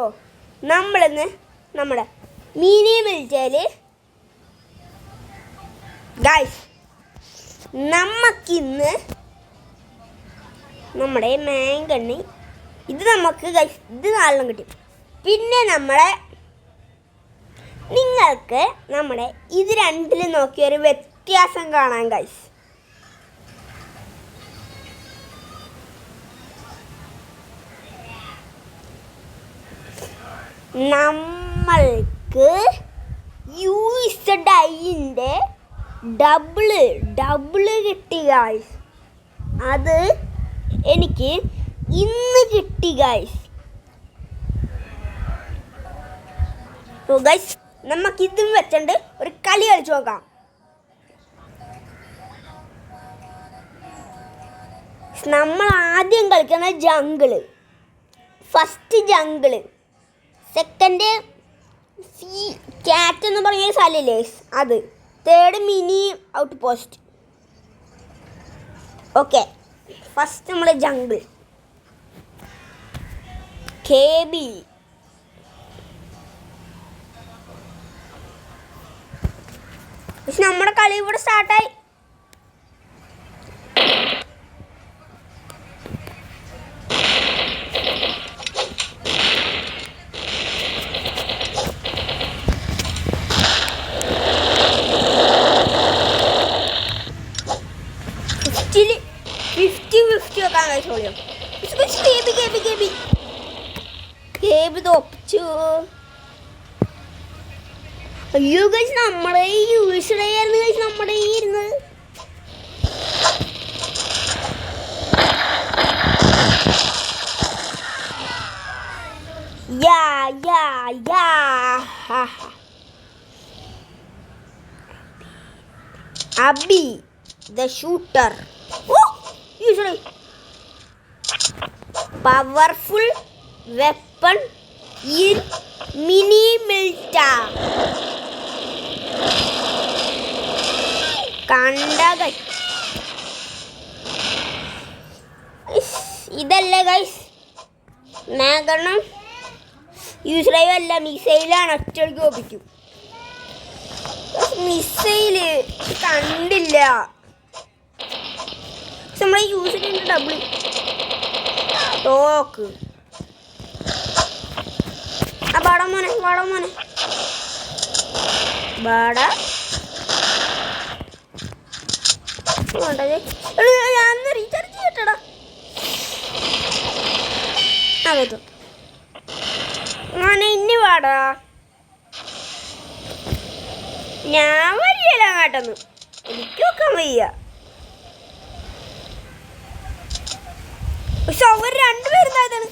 ഓ നമ്മളിന്ന് നമ്മുടെ mini മിൽറ്റയിൽ guys നമുക്കിന്ന് നമ്മുടെ മാങ്കണ്ണി ഇത് നമുക്ക് ഗൈസ് ഇത് നാലെണ്ണം കിട്ടി. പിന്നെ നിങ്ങൾക്ക് നമ്മുടെ ഇത് രണ്ടിൽ നോക്കിയൊരു വ്യത്യാസം കാണാം ഗൈസ്. നമ്മൾക്ക് യുഎസ്ഡിന്റെ ഡബിള് കിട്ടി ഗൈസ്. അത് എനിക്ക് ഇന്ന് കിട്ടി ഗൈസ്. ഗൈസ് നമുക്കിതും വെച്ചിട്ട് ഒരു കളി കളിച്ചു നോക്കാം. നമ്മൾ ആദ്യം കളിക്കുന്ന jungle, first jungle, second cat എന്ന് പറയുന്ന സ്ഥലമില്ലേ അത്, third mini out post. Okay, first നമ്മൾ ജംഗിൾ KB. പക്ഷെ നമ്മുടെ കളി ഇവിടെ സ്റ്റാർട്ടായി. തോപ്പിച്ചു. അയ്യോ ഗൈസ്, നമ്മുടെ യൂസ്ഡായിരുന്നു ഗൈസ് നമ്മുടെ ഇരുന്നത്. Abi the shooter. Oh, usually powerful weapon in mini milta. കണ്ട ഇതല്ലേ ഗൈസ് മാഗണ്ണം. യൂസ്ഡൈവ് അല്ല, മിസൈലാണ്. ഒറ്റയ്ക്ക് ഒപ്പിക്കും. മിസൈല് കണ്ടില്ല. നമ്മളെ യൂസ്ഡൈവിന്റെ ഡബിൾ ടോക്ക്. വാടാ മോനെ വാടാ. ഞാൻ റീചാർജ് ചെയ്യട്ടടാ. അതോ മോനെ ഇനി വാടാ. ഞാൻ വരികയില്ല അങ്ങോട്ടൊന്നും, എനിക്ക് നോക്കാൻ വയ്യ. പക്ഷെ അവർ രണ്ടുപേരും താഴത്താണ്.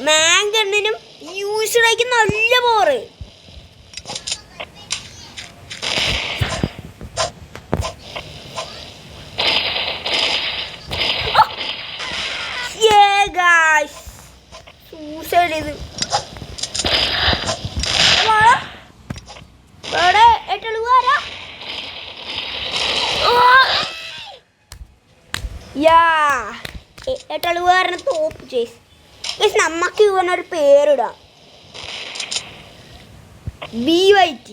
മാങ്കണ്ണിനും യൂസ്ഡൈക്ക് നല്ല പോറ്. സൂസൈഡ് ചെയ്ത് എട്ടളുകാരനെ തോപ്പ് ചെയ്സ്. നമ്മക്ക് ഇവനൊരു പേരിടാം, BYT.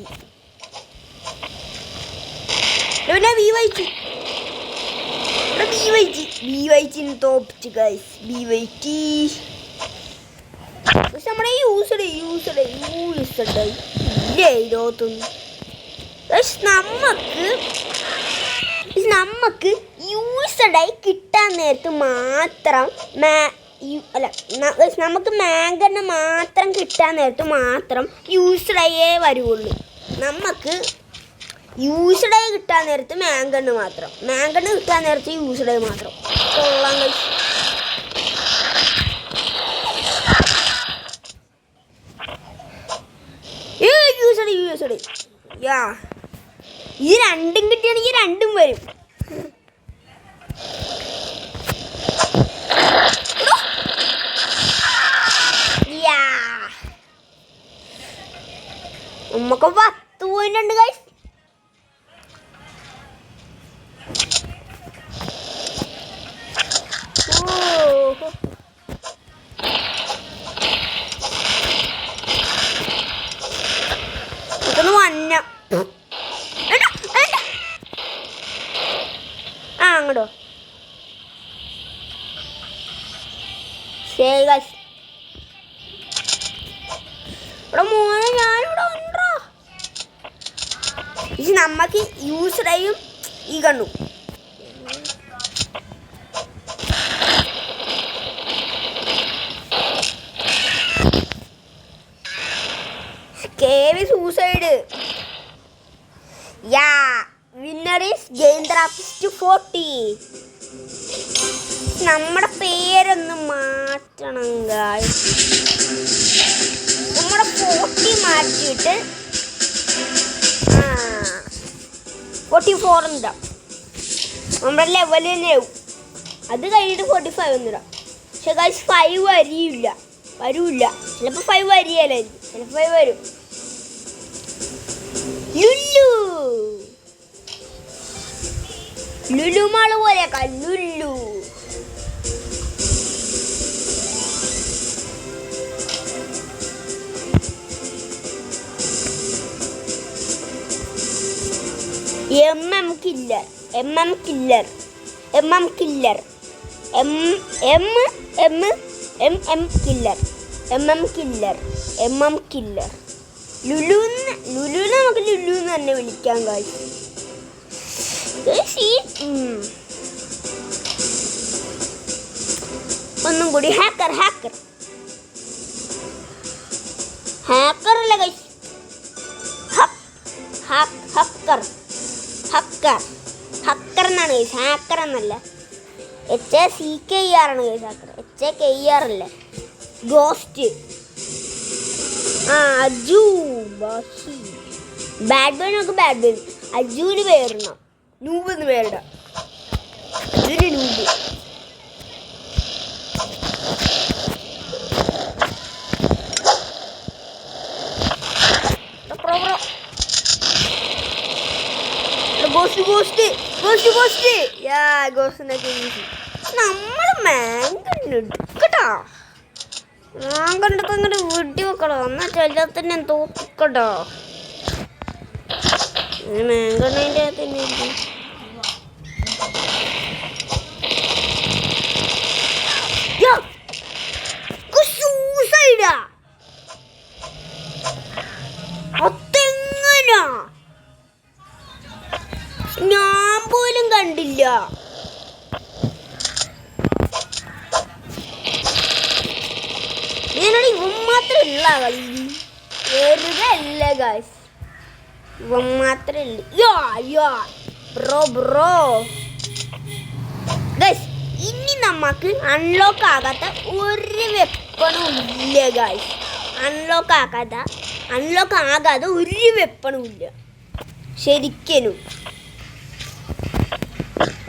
BYT തോപ്പിച്ച് ഗൈസ്. BYT നമ്മുടെ യൂസ്ഡായി ഇല്ലേ ഇരുപത്തൊന്ന്. നമുക്ക് യൂസ്ഡായി കിട്ടാൻ നേരത്ത് മാത്രം നമുക്ക് മാങ്കണ്ണ മാത്രം കിട്ടാൻ നേരത്ത് മാത്രം യൂസ്ഡൈയേ വരുള്ളൂ. നമുക്ക് യൂസ്ഡൈ കിട്ടാൻ നേരത്ത് മാങ്കണ്ണ് മാത്രം, മാങ്കണ്ണ് കിട്ടാൻ നേരത്ത് യൂസ്ഡൈ മാത്രം. കൊള്ളാം ഗൈസ്. യൂസ്ഡൈ ഇത് രണ്ടും കിട്ടിയാണെങ്കിൽ രണ്ടും വരും. നമുക്ക് 10 പോയിന്റ് ഉണ്ട് ഗൈസ്. വന്ന അങ്ങോട്ടോ ശരി ഗൈസ്. ഇവിടെ മോനെ ഞാനിവിടെ ഉണ്ടോ. ഇത് നമ്മക്ക് യൂസറേയും ഈ കണ്ണു കേവി സൂസൈഡ്. യാ വിന്നർ ഈസ് ഗെയിംദ്രാപ്പിസ്റ്റ് 40. നമ്മുടെ പേരൊന്ന് മാറ്റണം ഗായ്സ്. നമ്മുടെ 40 മാറ്റിയിട്ട് 44 ഇടാം. നമ്മുടെ ലെവൽ തന്നെ ആവും. അത് കഴിഞ്ഞിട്ട് 45 ഒന്നിടാം. പക്ഷെ ഗായ്സ് 5 വരൂല്ല. ചിലപ്പോൾ 5 വരികയില്ലായിരിക്കും, ചിലപ്പോൾ 5 വരും. ലുലു മാള് പോലെയൊക്കെ ലുലു. കില്ലർ ലുലുന്ന് നമുക്ക് ലുലുന്ന് തന്നെ വിളിക്കാം ഗായ്സ്. ഒന്നും കൂടി ഹാക്കർ അല്ല ഗൈസ്, ഹക്കർ എന്നാണ് ഗൈസ്, ഹാക്കർ എന്നല്ല. HACKER ആണ് ഗൈസ് ഹാക്കർ, HAKER അല്ല. ഗോസ്റ്റ് അജു ബാഡ് ബോയ് നോക്ക്. ബാഡ് ബോയ് അജുവിന് പേരിടണം, നൂബ് എന്ന് പേരിടാം. അജുവിന് നൂബ്. നമ്മള് മാങ്കട്ടോ മാങ്കണ്ടൊക്കെ അങ്ങോട്ട് വെട്ടി വെക്കണോ, എന്നാ ചെല്ലത്തിന് തോക്കട്ടോ. മാങ്കണ്ണതിൻ്റെ തന്നെ സൂസൈഡാ. അതെങ്ങനാ ഞാൻ പോലും കണ്ടില്ല. ഇതിനോട് ഇവൻ മാത്രം ഉള്ള വെറുതല്ല ഗൈസ്, ഇവൻ മാത്രം ഇല്ല. ബ്രോ ഗൈസ്, ഇനി നമുക്ക് അൺലോക്ക് ആകാത്ത ഒരു വെപ്പണും ഇല്ല ഗൈസ്. അൺലോക്ക് ആകാതെ ഒരു വെപ്പണും ഇല്ല ശരിക്കും.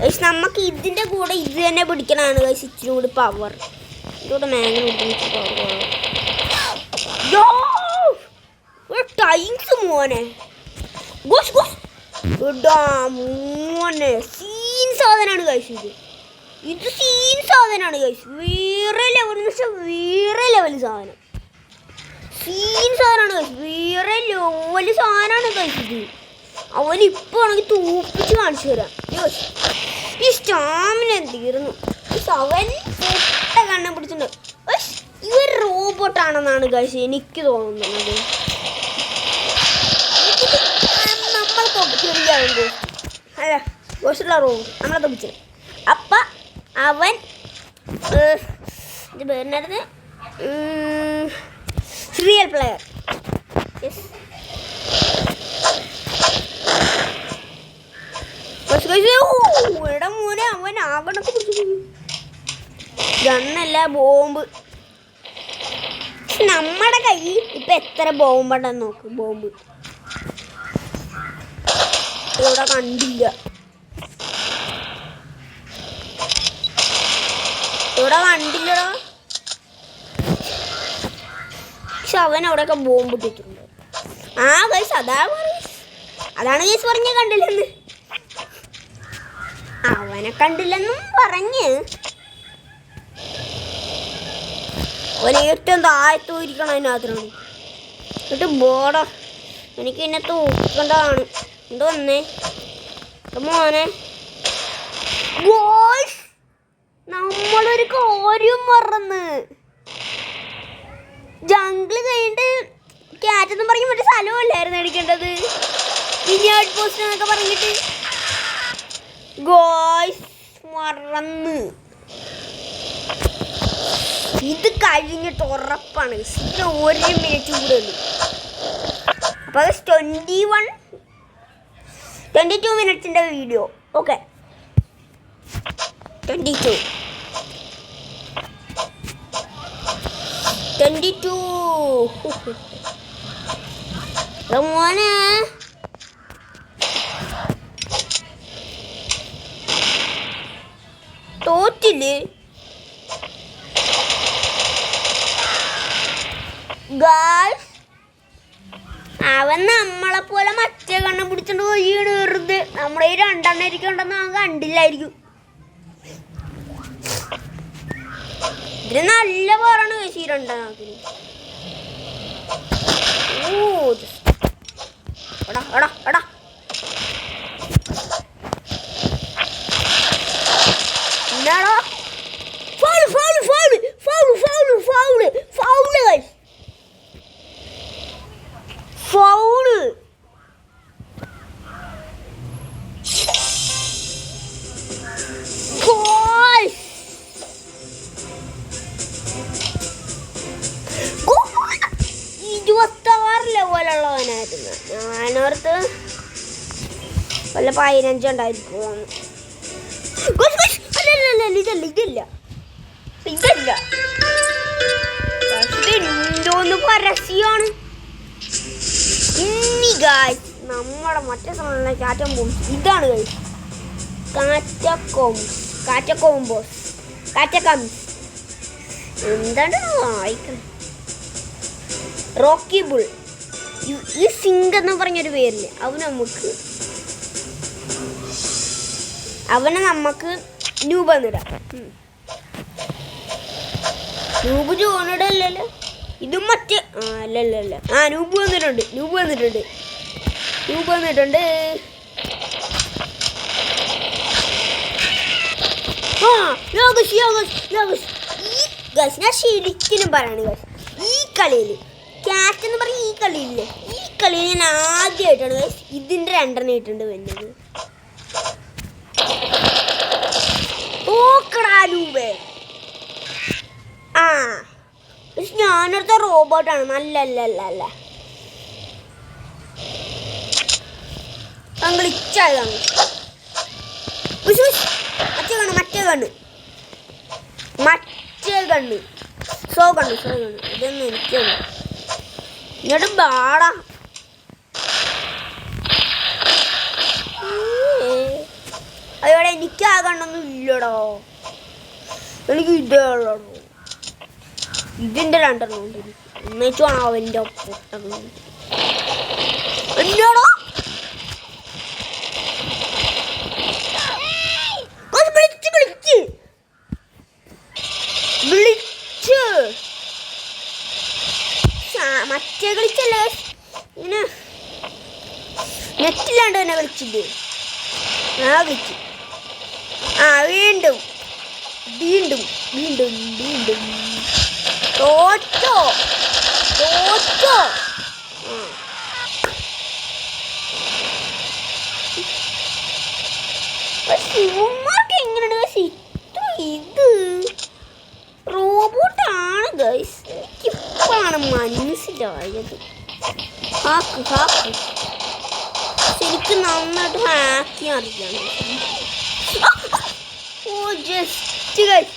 ഗൈസ് നമുക്ക് ഇതിൻ്റെ കൂടെ ഇത് തന്നെ പിടിക്കണതാണ് ഗൈസ് ഇച്ചിരി കൂടി പവർ. ഇതോടെ ടൈംസ് മോനെ മോനെ സീൻ സാധനമാണ് ഗൈസ്. ഇത് സീൻ സാധനമാണ് ഗൈസ്, വേറെ ലെവൽ എന്ന് വെച്ചാൽ വേറെ ലെവൽ സാധനം. സീൻ സാധനമാണ് ഗൈസ്, വേറെ ലെവൽ സാധനമാണ് ഗൈസ് ഇത്. അവനിപ്പോൾ ആണെങ്കിൽ തൂപ്പിച്ച് കാണിച്ചു തരാം. ഈ സ്റ്റാമിന തീർന്നു. അവൻ പൊട്ട കണ്ണ പിടിച്ചിട്ടുണ്ട്. ഇവർ റോബോട്ടാണെന്നാണ് ഗൈസ് എനിക്ക് തോന്നുന്നത്. നമ്മളെ തൊപ്പിച്ചെറിയാവുമ്പോൾ അല്ല ഗോസ്റ്റുള്ള റോബോട്ട് നമ്മളെ തൊപ്പിച്ചത്. അപ്പം അവൻ ഇത് പേരിനടുത്ത് റിയൽ പ്ലെയർ. യെസ് മോനെ അവൻ ആകണൊക്കെ പിടിച്ചു. ഗണ്ണല്ല ബോംബ്. നമ്മുടെ കയ്യിൽ ഇപ്പം എത്ര ബോംബുണ്ടെന്ന് നോക്ക്. ബോംബ് ഇവിടെ കണ്ടില്ല, കണ്ടില്ലടാ. പക്ഷെ അവൻ അവിടെയൊക്കെ ബോംബ് ഇട്ടിട്ടുണ്ട്. ആ ഗൈസ് അതാണ് ഗൈസ് പറഞ്ഞ കണ്ടില്ലെന്ന്. അവനെ കണ്ടില്ലെന്നും പറഞ്ഞ് അവൻ ഏറ്റവും താഴത്തു ഇരിക്കണം അതിനകത്താണ്. എന്നിട്ട് ബോർഡർ എനിക്ക് എന്നെ തൂക്കേണ്ടതാണ്. എന്ത് വന്നേ മോനെ നമ്മളൊരു കാര്യം മറന്ന്. ജംഗിള് കഴിഞ്ഞിട്ട് ക്യാറ്റെന്ന് പറഞ്ഞ് മറ്റേ സ്ഥലമല്ലായിരുന്നു അടിക്കേണ്ടത്, ഇനി ഔട്ട് പോസ്റ്റ് എന്നൊക്കെ പറഞ്ഞിട്ട് ഗോയ്സ് മറന്ന്. ഇത് കഴിഞ്ഞിട്ട് ഉറപ്പാണ് ഇതിന് 1 മിനിറ്റ് കൂടെ ഉള്ളൂ. അപ്പോൾ 22 മിനിറ്റ്സിൻ്റെ വീഡിയോ. ഓക്കെ 22 മോനെ തോറ്റില്ലേ ഗായ്സ്? അവൻ നമ്മളെപ്പോലെ മറ്റേ കണ്ണം പിടിച്ചോണ്ട് പോയി വെറുതെ. നമ്മുടെ ഈ 2 എണ്ണം ഇരിക്കണ്ടെന്ന് അവൻ കണ്ടില്ലായിരിക്കും. ഇതിന് നല്ല പാറാണ് ഈ 2 എണ്ണത്തിന്. എന്നാടോ ഫൗള് ഗോയ്സ്. 26 ലെവലുള്ളവനായിരുന്നു. ഞാനോർത്ത് വല്ല 15 ഉണ്ടായിരിക്കും. ഇതല്ല എന്തോന്ന് പരസ്യമാണ്. ഇനി ഗായ്സ് നമ്മുടെ മറ്റേ സാധനം കാറ്റം ബോംസ്. ഇതാണ് ഗായ്സ് കാറ്റക്കോംബോസ്. എന്താണ് വായിക്കണം? Rocky bull. ഈ സിംഗ് എന്ന് പറഞ്ഞൊരു പേരില്ലേ, അവനെ നമുക്ക് നൂബ് എന്നിടാം. നൂബ് ജോണിടല്ലോ, ഇതും മറ്റേ അല്ലല്ല. നൂബ് വന്നിട്ടുണ്ട്. ഞാൻ ശരിക്കും പറയാണ് ഗൈസ്, ഈ കളിയിൽ ക്യാറ്റ് എന്ന് പറഞ്ഞ ഈ കളിയില്ലേ, ഈ കളിയിൽ ഞാൻ ആദ്യമായിട്ടാണ് ഗൈസ് ഇതിൻ്റെ 2 എണ്ണം ഇട്ടുണ്ട് വരുന്നത്. ഞാനടുത്ത റോബോട്ടാണ്. നല്ലല്ല ഗ്ലിച്ചായതാണ്. മറ്റേ കണ്ണ് സോ കണ്ണു ഇതൊന്നും എനിക്കുണ്ട്. ഇങ്ങോട്ട് ബാടാ. അതോടെ എനിക്ക് ആ കണ്ണൊന്നും ഇല്ലടോ. എനിക്ക് ഇതേ ഉള്ളൂ. ഇതിൻ്റെ 2 എണ്ണം ഉണ്ട്. എന്നുവെച്ചാണ് അവൻ്റെ പൊട്ടണോ മറ്റേ കളിച്ചല്ലേ ഇങ്ങനെ നെറ്റില്ലാണ്ട് തന്നെ കളിച്ചില്ലേ. കളിച്ചു. വീണ്ടും തോറ്റോ. ശിവന്മാർക്ക് എങ്ങനെയാണ് ഇത് റോബോട്ടാണ് ഗൈസ്. എനിക്കിപ്പോഴാണ് മനസ്സിലായത്. ശരിക്കും നന്നായിട്ട് ഹാക്ക് ചെയ്യാൻ അറിയാം. ജസ്റ്റ് ഗൈസ്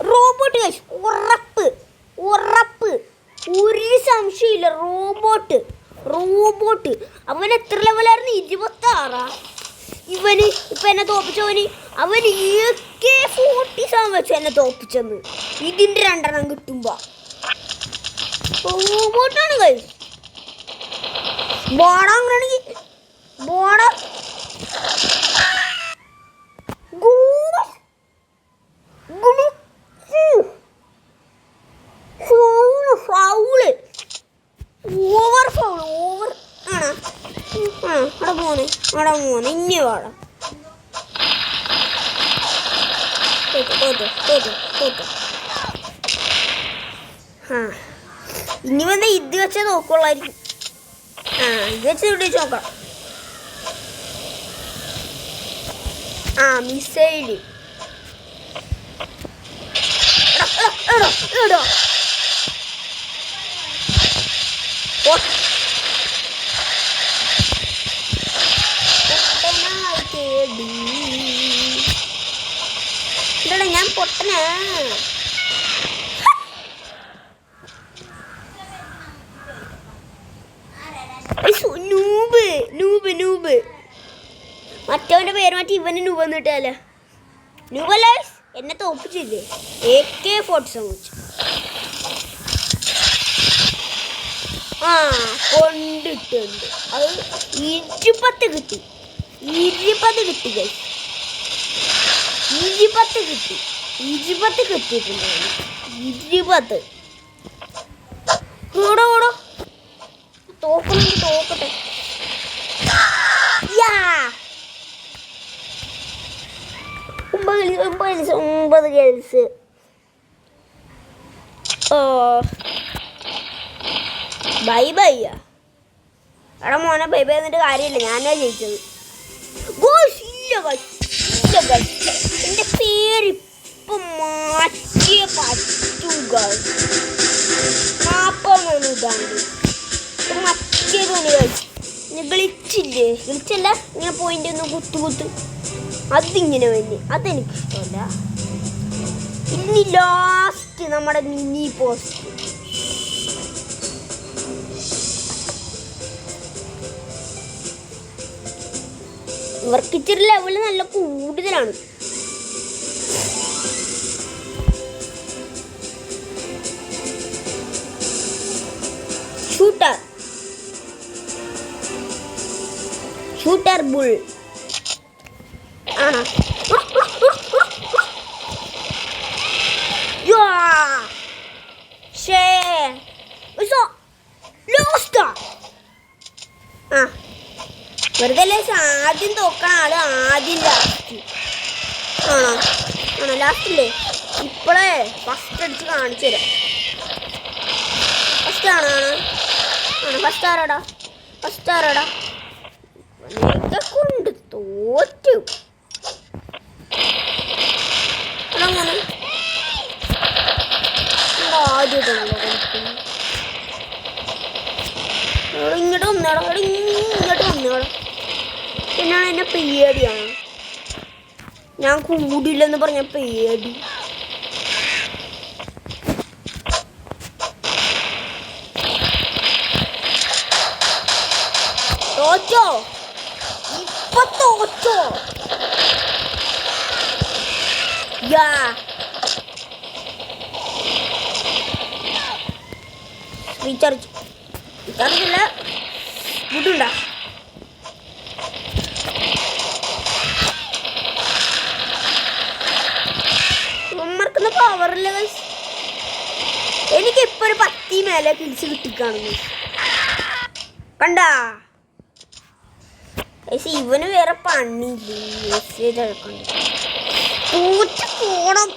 റോബോട്ട് ഉറപ്പ് ആവശ്യമില്ല. റോബോട്ട് അവൻ എത്ര ലെവലായിരുന്നു? 26. ഇവന് ഇപ്പം എന്നെ തോപ്പിച്ചവന് അവൻ AK-47 വെച്ചു എന്നെ തോപ്പിച്ചെന്ന്. ഇതിൻ്റെ 2 കിട്ടുമ്പോ റോബോട്ടാണ് ഗൈസ്. ബോടാ അങ്ങനെയാണെങ്കിൽ ബോടാ ഫൗള് ഓവർ ആണ്. അവിടെ പോന്നെ ഇനി വാടാ. തോറ്റു. ഇനി വന്ന് ഇത് വെച്ചാൽ നോക്കുള്ളായിരിക്കും. ഇത് വെച്ച് ഇവിടെ നോക്കാം. മിസൈല് ഞാൻ പൊട്ടനാ. നൂബ് മറ്റവന്റെ പേര് മാറ്റി ഇവന് നൂബ് എന്നിട്ടല്ലേ. നൂബല്ല എന്നെ തോപ്പിച്ചില്ലേ. AK-47 വെച്ചു. കൊണ്ടിട്ടുണ്ട്. അത് 20 കിട്ടി. 20 കിട്ടിയിട്ടുണ്ട്. 20 ഓടോ തോക്കട്ടെ. 9 ഗേൾസ്. ബൈ എടാ മോനെ ബൈ എന്നിട്ട് കാര്യമില്ല. ഞാനാ ജയിച്ചത്. എന്റെ പേരിപ്പം മാറ്റിയേ പറ്റുക. 40 ഇതാണ്ട് മറ്റേത് ഗ്ലിച്ചല്ല ഇങ്ങനെ പോയിന്റ് ഒന്ന് കുത്ത് അതിങ്ങനെ വന്നി. അതെനിക്കിഷ്ടമല്ല. ഇനി ലാസ്റ്റ് നമ്മുടെ മിനി പോസ്റ്റ്. ഇവർക്ക് ഇച്ചിരി ലെവല് നല്ല കൂടുതലാണ്. ഷൂട്ടർ ബുൾ വെറുതെ ആദ്യം തോക്കണ ആള് ആദ്യം ലാസ്റ്റ് ആണോ ലാസ്റ്റല്ലേ. ഇപ്പോഴേ ഫസ്റ്റ് അടിച്ച് കാണിച്ചു തരാം. ഫസ്റ്റ് ആരാടാ കൊണ്ട് തോറ്റു. ആദ്യമായിട്ടാണല്ലോ കളിക്കുന്നത്. ഇങ്ങോട്ട് വന്നോടാ. പിന്നാണ് എന്നെ പേടിയാണ്. ഞാൻ കൂടില്ലെന്ന് പറഞ്ഞ പേടി. തോറ്റോ റീചാർജില്ല ബുദ്ധിണ്ടാ. മറക്കുന്ന പവറില്ല. എനിക്കിപ്പോ ഒരു 10 മേലെ കിൽസ് കിട്ടിക്കാണുന്നു. കണ്ടാ ഇവന് വേറെ പണിയില്ലേ. തോറ്റു പോണം.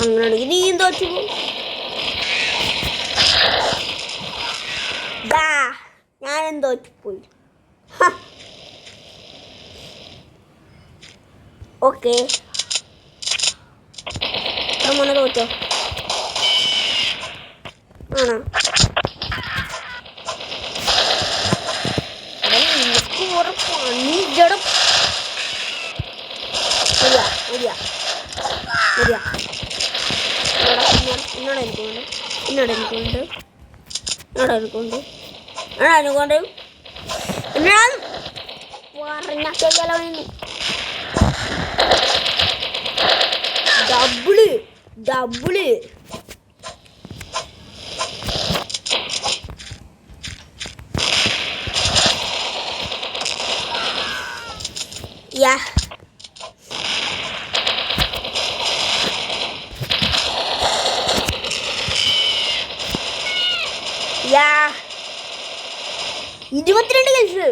അങ്ങനെയാണെങ്കിൽ നീയും തോറ്റു പോ. ഞാനും തോറ്റുപോയി. ഓക്കെ മോനെ തോറ്റോ? ആണോ? പണി എന്നോട് എനിക്കുണ്ട് എന്നോട് എനിക്കുണ്ട് എന്നോട് എനിക്കുണ്ട് എന്നോട് എനിക്കുണ്ട് എന്നോട് പറഞ്ഞല്ലോ ഡബിള് ഡബിള് യാ യാ 22 കിൽസ്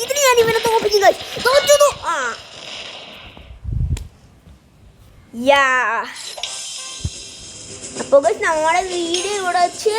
ഇതിന് ഞാൻ ഇവനെ തോപ്പിച്ചു തോറ്റു ആ യാ അപ്പോൾ നമ്മളെ വീഡിയോ ഇവിടെ വെച്ച്